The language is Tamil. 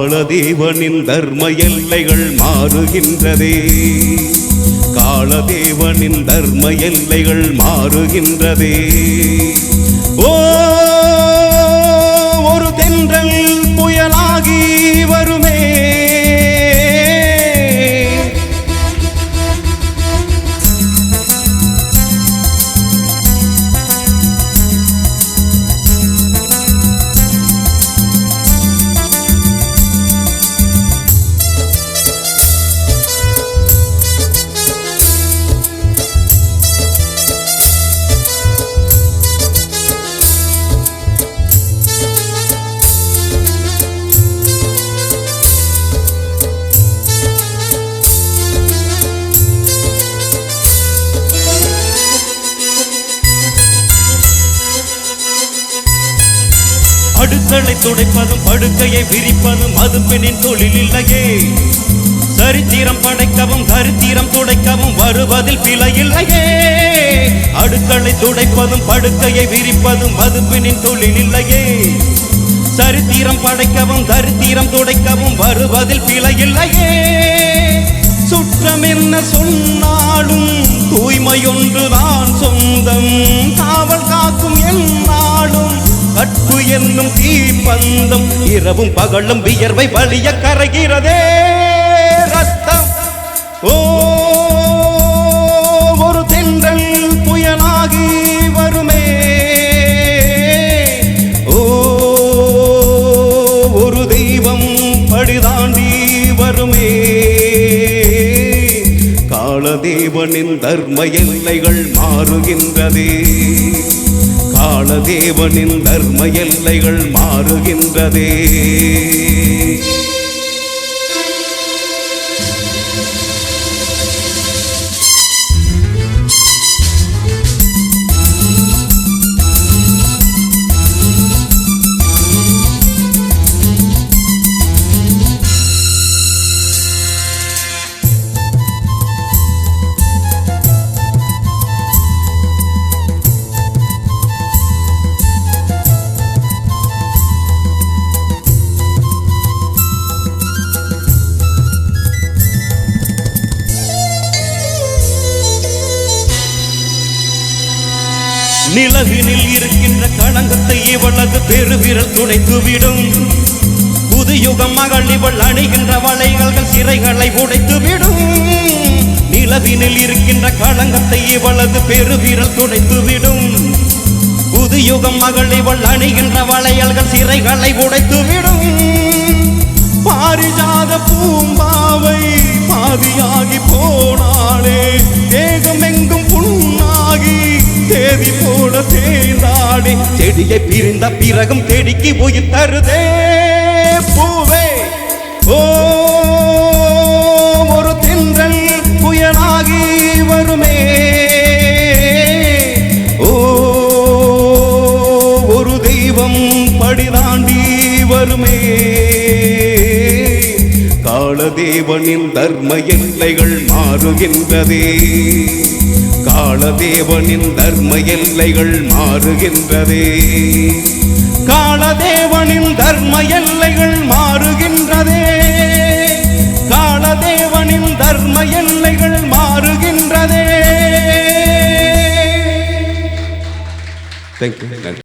காலதேவனின் தர்ம எல்லைகள் மாறுகின்றதே, காலதேவனின் தர்ம எல்லைகள் மாறுகின்றதே. ஓ ஒரு தென்றல் புயலாகி வருமே, அடுக்களை துடைப்பதும் படுக்கையை விரிப்பதும் அது பெண்ணின் தொழில் இல்லையே. சரித்திரம் படைக்கவும் சரித்திரம் துடைக்கவும் வருவதில் பிழை இல்லையே. அடுக்களை துடைப்பதும் படுக்கையை விரிப்பதும் அது பெண்ணின் தொழில் இல்லையே. சரித்திரம் படைக்கவும் சரித்திரம் துடைக்கவும் வருவதில் பிழை இல்லையே. சுற்றம் என்ன சொன்னாலும் தூய்மையொன்றுதான் சொந்தம், காவல் காக்கும் என்னாலும் கற்பு என்னும் தீப்பந்தம். இரவும் பகலும் வியர்வை வலிய கரைகிறதே ரத்தம். ஓ ஒரு தென்றல் புயலாகி வருமே, ஓ ஒரு தெய்வம் படிதாண்டி வருமே. காலதேவனின் தர்ம எல்லைகள் மாறுகின்றதே, காலதேவனின் தர்ம எல்லைகள் மாறுகின்றதே. நிலவினில் இருக்கின்ற களங்கத்தை இவளது பெருவிரல் துடைத்துவிடும். புதுயுகம் மகள் இவள் அணிகின்ற வளைகள் சிறைகளை உடைத்துவிடும். நிலவினில் இருக்கின்ற களங்கத்தை இவளது பெருவிரல் துடைத்துவிடும். புதுயுகம் மகள் இவள் அணிகின்ற வளையல்கள் சிறைகளை உடைத்துவிடும். பாரிஜாத பூம்பாவை பாதியாகி போனாலே, தேகமெங்கும் புண்ணாகி தேதி போல தேர்ந்தாடி. செடியை பிரிந்த பிறகும் செடிக்கு உயிர் தருதே பூவே. ஓ ஒரு தென்றல் புயலாகி வருமே, ஓ ஒரு தெய்வம் படிதாண்டி வருமே. காலதேவனின் தர்ம எல்லைகள் மாறுகின்றதே, காலதேவனின் தர்ம எல்லைகள் மாறுகின்றதே. காலதேவனின் தர்ம எல்லைகள் மாறுகின்றதே, காலதேவனின் தர்ம எல்லைகள் மாறுகின்றதே. Thank you.